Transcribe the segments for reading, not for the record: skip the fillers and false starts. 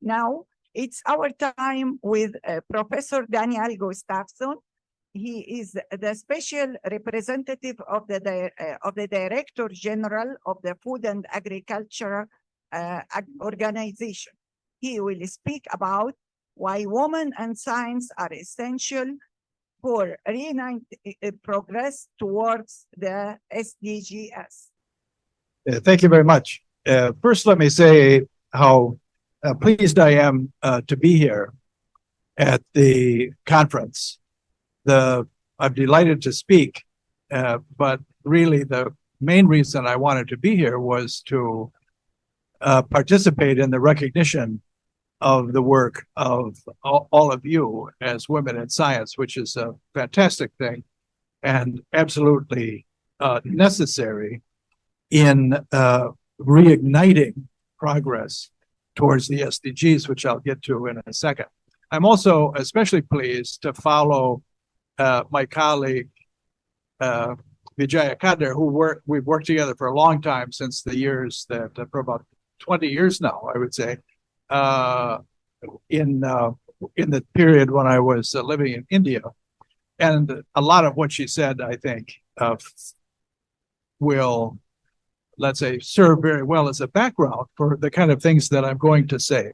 Now it's our time with Professor Daniel Gustafson. He is the special representative of the Director General of the Food and Agriculture Organization. He will speak about why women and science are essential for progress towards the SDGs. Thank you very much. First, let me say how pleased I am to be here at the conference. I'm delighted to speak, but really the main reason I wanted to be here was to participate in the recognition of the work of all of you as women in science, which is a fantastic thing and absolutely necessary in reigniting progress towards the SDGs, which I'll get to in a second. I'm also especially pleased to follow my colleague, Vijaya Kadir, we've worked together for a long time, since the years that, for about 20 years now, I would say, in the period when I was living in India. And a lot of what she said, I think, will, let's say, serve very well as a background for the kind of things that I'm going to say.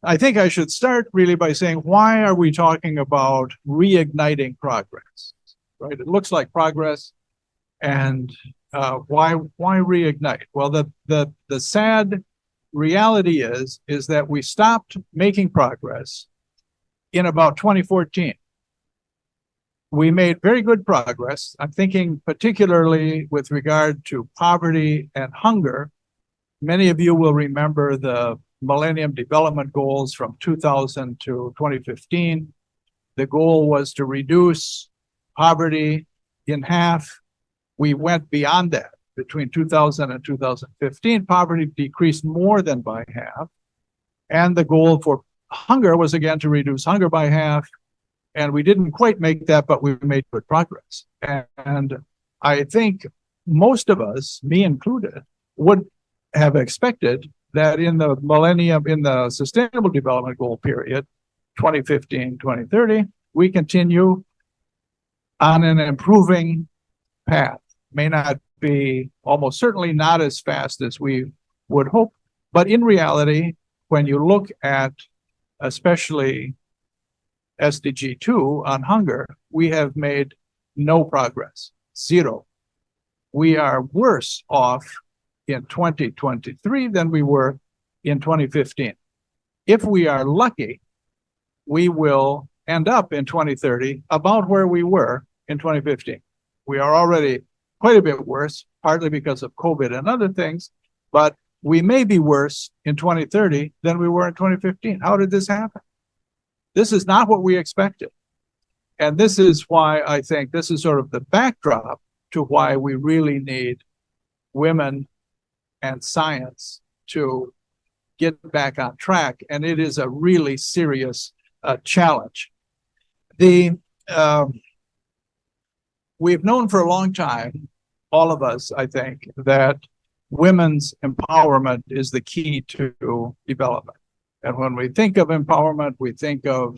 I think I should start really by saying, why are we talking about reigniting progress, right? It looks like progress, and why reignite? Well, the sad reality is that we stopped making progress in about 2014. We made very good progress. I'm thinking particularly with regard to poverty and hunger. Many of you will remember the Millennium Development Goals from 2000 to 2015. The goal was to reduce poverty in half. We went beyond that. Between 2000 and 2015, poverty decreased more than by half. And the goal for hunger was again to reduce hunger by half. And we didn't quite make that, but we made good progress. And I think most of us, me included, would have expected that in the millennium, in the Sustainable Development Goal period, 2015, 2030, we continue on an improving path. May not be, almost certainly not as fast as we would hope, but in reality, when you look at especially SDG 2 on hunger, we have made no progress, zero. We are worse off in 2023 than we were in 2015. If we are lucky, we will end up in 2030 about where we were in 2015. We are already quite a bit worse, partly because of COVID and other things, but we may be worse in 2030 than we were in 2015. How did this happen? This is not what we expected. And this is why I think this is sort of the backdrop to why we really need women and science to get back on track. And it is a really serious challenge. We've known for a long time, all of us, I think, that women's empowerment is the key to development. And when we think of empowerment, we think of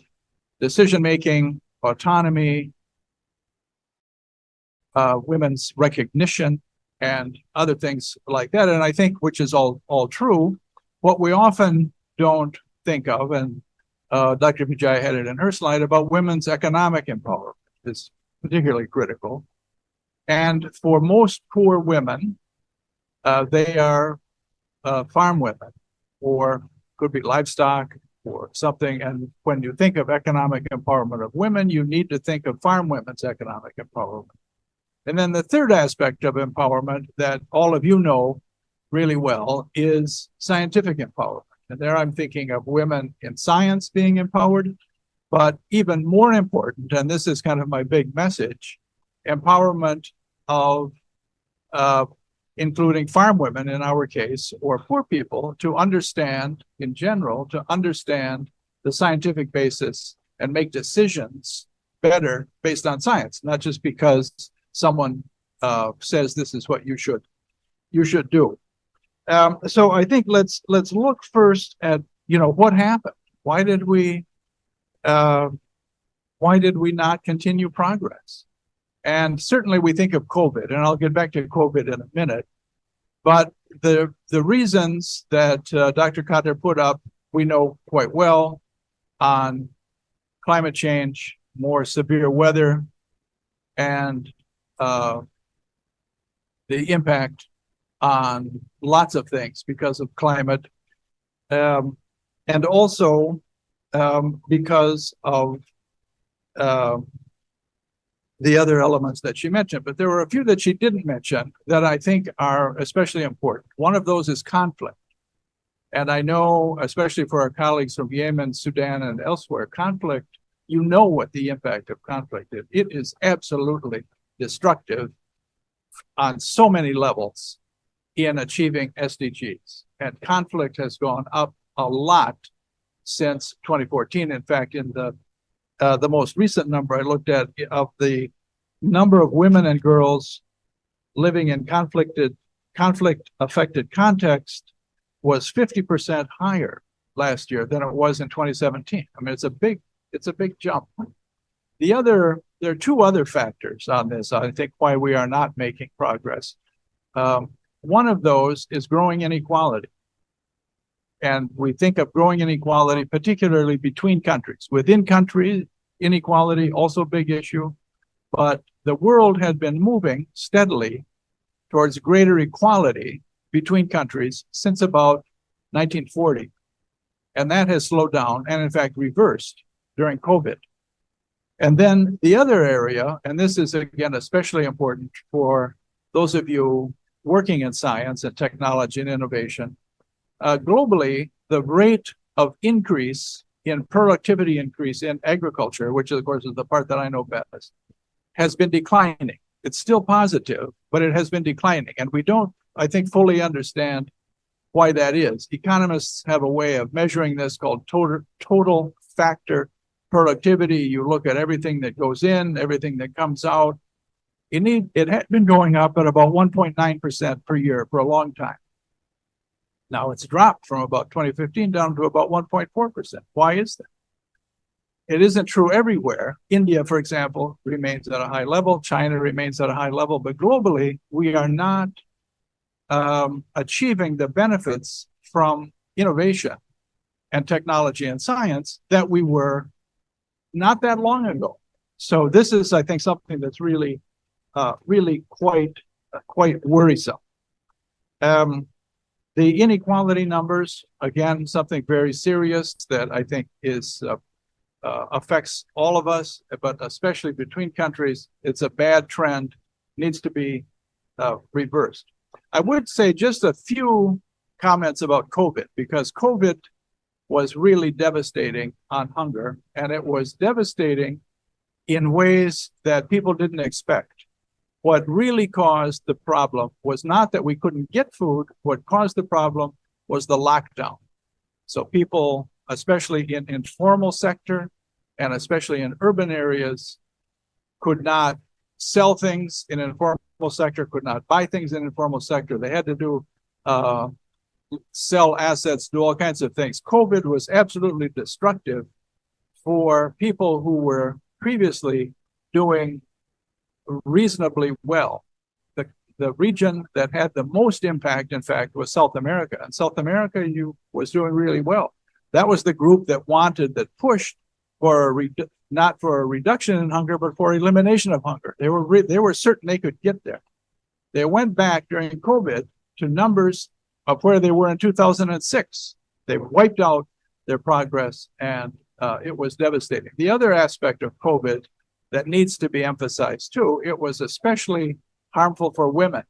decision-making, autonomy, women's recognition, and other things like that. And I think, which is all true, what we often don't think of, and Dr. Vijay had it in her slide, about women's economic empowerment is particularly critical. And for most poor women, they are farm women, or could be livestock or something. And when you think of economic empowerment of women, you need to think of farm women's economic empowerment. And then the third aspect of empowerment that all of you know really well is scientific empowerment. And there I'm thinking of women in science being empowered, but even more important, and this is kind of my big message, empowerment of including farm women in our case, or poor people, to understand, in general, to understand the scientific basis and make decisions better based on science, not just because someone says this is what you should do. So I think let's look first at what happened? Why did we not continue progress? And certainly we think of COVID, and I'll get back to COVID in a minute. But the reasons that Dr. Cotter put up, we know quite well, on climate change, more severe weather, and the impact on lots of things because of climate, and also because of the other elements that she mentioned. But there were a few that she didn't mention that I think are especially important. One of those is conflict. And I know, especially for our colleagues from Yemen, Sudan, and elsewhere, conflict, you know what the impact of conflict is. It is absolutely destructive on so many levels in achieving SDGs. And conflict has gone up a lot since 2014. In fact, in the most recent number I looked at of the number of women and girls living in conflict-affected context was 50% higher last year than it was in 2017. I mean, it's a big jump. There are two other factors on this, I think, why we are not making progress. One of those is growing inequality. And we think of growing inequality, particularly between countries. Within countries, inequality, also a big issue. But the world had been moving steadily towards greater equality between countries since about 1940. And that has slowed down and, in fact, reversed during COVID. And then the other area, and this is, again, especially important for those of you working in science and technology and innovation, globally, the rate of increase in productivity increase in agriculture, which of course is the part that I know best, has been declining. It's still positive, but it has been declining. And we don't, I think, fully understand why that is. Economists have a way of measuring this called total factor productivity. You look at everything that goes in, everything that comes out. It had been going up at about 1.9% per year for a long time. Now it's dropped from about 2015 down to about 1.4%. Why is that? It isn't true everywhere. India, for example, remains at a high level. China remains at a high level. But globally, we are not achieving the benefits from innovation and technology and science that we were not that long ago. So this is, I think, something that's really quite worrisome. The inequality numbers, again, something very serious that I think is affects all of us, but especially between countries. It's a bad trend, needs to be reversed. I would say just a few comments about COVID, because COVID was really devastating on hunger, and it was devastating in ways that people didn't expect. What really caused the problem was not that we couldn't get food. What caused the problem was the lockdown. So people, especially in informal sector and especially in urban areas, could not sell things in informal sector, could not buy things in informal sector. They had to do sell assets, do all kinds of things. COVID was absolutely destructive for people who were previously doing reasonably well. The region that had the most impact, in fact, was South America. And South America was doing really well. That was the group that pushed for not for a reduction in hunger, but for elimination of hunger. They were certain they could get there. They went back during COVID to numbers of where they were in 2006. They wiped out their progress, and it was devastating. The other aspect of COVID that needs to be emphasized too, it was especially harmful for women.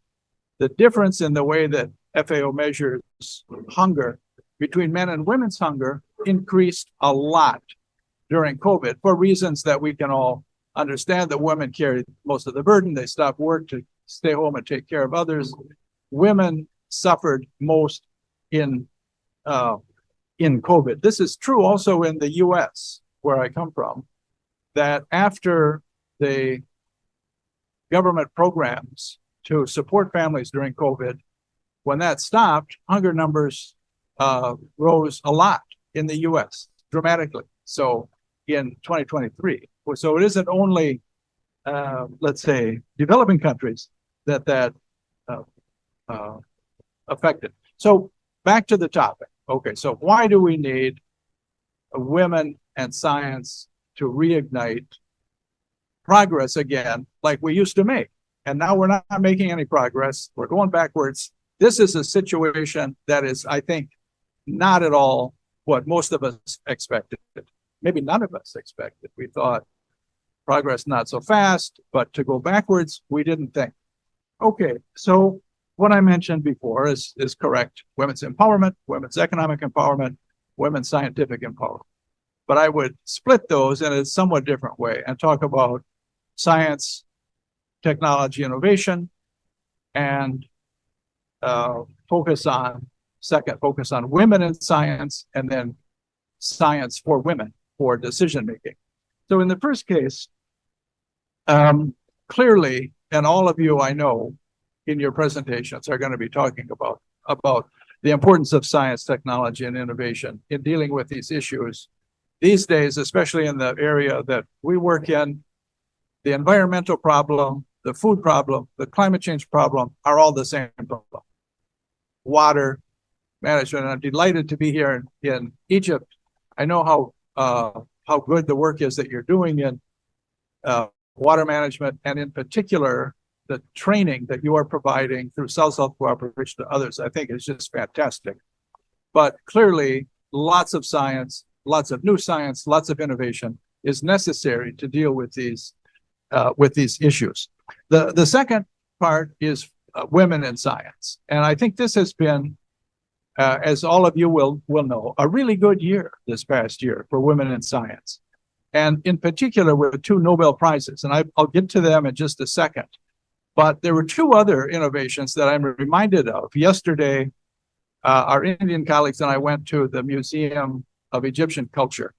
The difference in the way that FAO measures hunger between men and women's hunger increased a lot during COVID for reasons that we can all understand. That women carried most of the burden. They stopped work to stay home and take care of others. Women suffered most in COVID. This is true also in the US, where I come from, that after the government programs to support families during COVID, when that stopped, hunger numbers rose a lot in the US dramatically. So in 2023. So it isn't only, let's say, developing countries that affected. So back to the topic. Okay, so why do we need women and science to reignite progress again like we used to make? And now we're not making any progress. We're going backwards. This is a situation that is, I think, not at all what most of us expected. Maybe none of us expected. We thought progress not so fast, but to go backwards, we didn't think. Okay, so what I mentioned before is correct. Women's empowerment, women's economic empowerment, women's scientific empowerment. But I would split those in a somewhat different way and talk about science, technology, innovation, and focus on women in science, and then science for women for decision making. So in the first case, clearly, and all of you I know in your presentations are going to be talking about the importance of science, technology, and innovation in dealing with these issues. These days, especially in the area that we work in, the environmental problem, the food problem, the climate change problem are all the same problem. Water management. I'm delighted to be here in Egypt. I know how good the work is that you're doing in water management, and in particular, the training that you are providing through South-South cooperation to others, I think is just fantastic. But clearly, lots of science, lots of new science, lots of innovation is necessary to deal with these issues. The second part is women in science. And I think this has been, as all of you will know, a really good year this past year for women in science. And in particular with 2 Nobel Prizes, and I'll get to them in just a second. But there were 2 other innovations that I'm reminded of. Yesterday, our Indian colleagues and I went to the Museum of Egyptian Culture.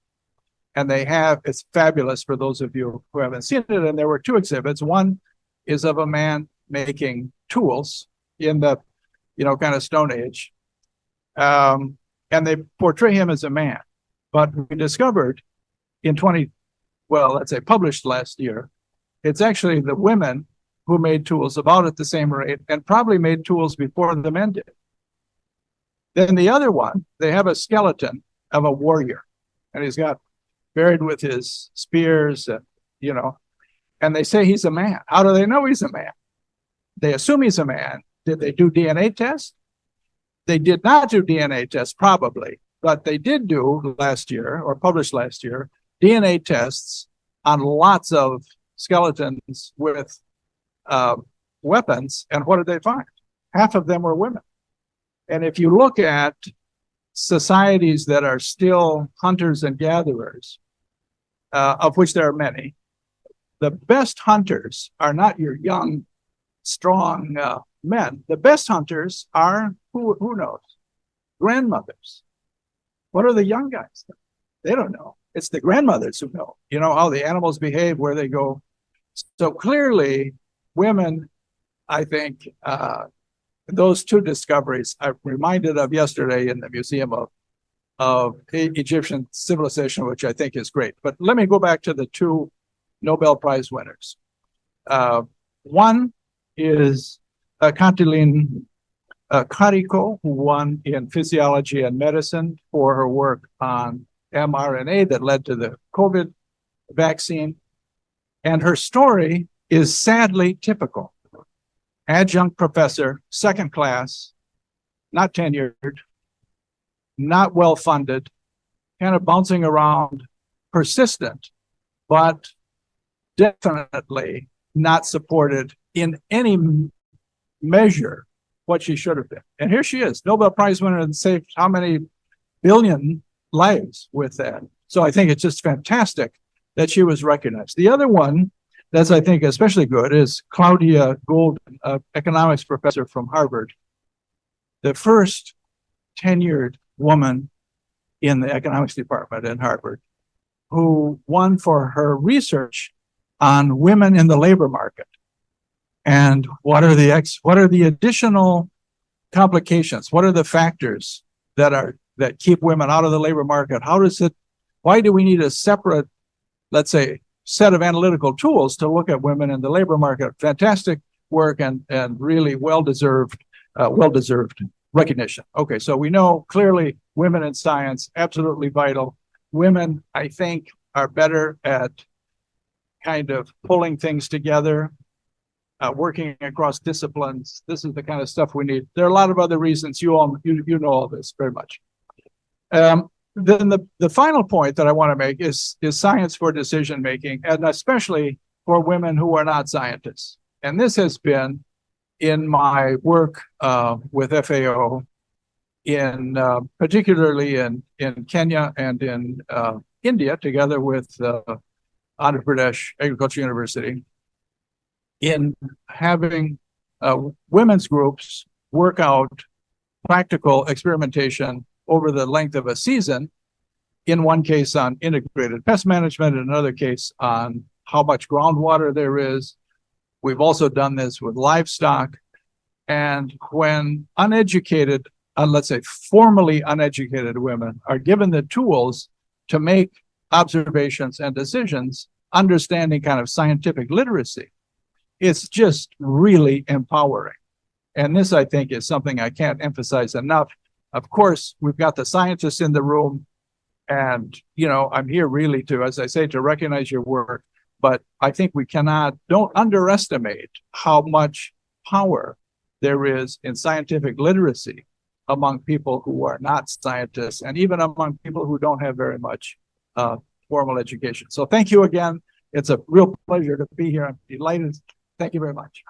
And it's fabulous for those of you who haven't seen it. And there were 2 exhibits. One is of a man making tools in the, kind of Stone Age. And they portray him as a man. But we discovered published last year, it's actually the women who made tools about at the same rate and probably made tools before the men did. Then the other one, they have a skeleton of a warrior, and he's got buried with his spears, and they say he's a man. How do they know he's a man? They assume he's a man. Did they do DNA tests? They did not do DNA tests, probably, but they did do last year, or published last year, DNA tests on lots of skeletons with weapons, and what did they find? Half of them were women. And if you look at societies that are still hunters and gatherers, of which there are many, the best hunters are not your young, strong men. The best hunters are, who knows? Grandmothers. What are the young guys? They don't know. It's the grandmothers who know. You know how the animals behave, where they go. So clearly, women, I think, those 2 discoveries I'm reminded of yesterday in the Museum of Egyptian Civilization, which I think is great. But let me go back to the 2 Nobel Prize winners. One is Katalin Kariko, who won in physiology and medicine for her work on mRNA that led to the COVID vaccine. And her story is sadly typical. Adjunct professor, second class, not tenured, not well funded, kind of bouncing around, persistent, but definitely not supported in any measure what she should have been. And here she is, Nobel Prize winner, and saved how many billion lives with that. So I think it's just fantastic that she was recognized. The other one that's, I think, especially good is Claudia Golden, economics professor from Harvard, the first tenured woman in the economics department at Harvard, who won for her research on women in the labor market. And what are the additional complications? What are the factors that are that keep women out of the labor market? Why do we need a separate, let's say, set of analytical tools to look at women in the labor market? Fantastic work and really well-deserved recognition. Okay, so we know clearly women in science, absolutely vital. Women, I think, are better at kind of pulling things together, working across disciplines. This is the kind of stuff we need. There are a lot of other reasons. You know all this very much. Then the final point that I want to make is science for decision making, and especially for women who are not scientists. And this has been in my work with FAO, particularly in Kenya and in India, together with Andhra Pradesh Agricultural University, in having women's groups work out practical experimentation over the length of a season, in one case on integrated pest management, in another case on how much groundwater there is. We've also done this with livestock. And when uneducated, let's say formally uneducated women are given the tools to make observations and decisions, understanding kind of scientific literacy, it's just really empowering. And this, I think, is something I can't emphasize enough. Of course, we've got the scientists in the room, and, I'm here really to, as I say, to recognize your work, but I think don't underestimate how much power there is in scientific literacy among people who are not scientists, and even among people who don't have very much formal education. So thank you again. It's a real pleasure to be here. I'm delighted. Thank you very much.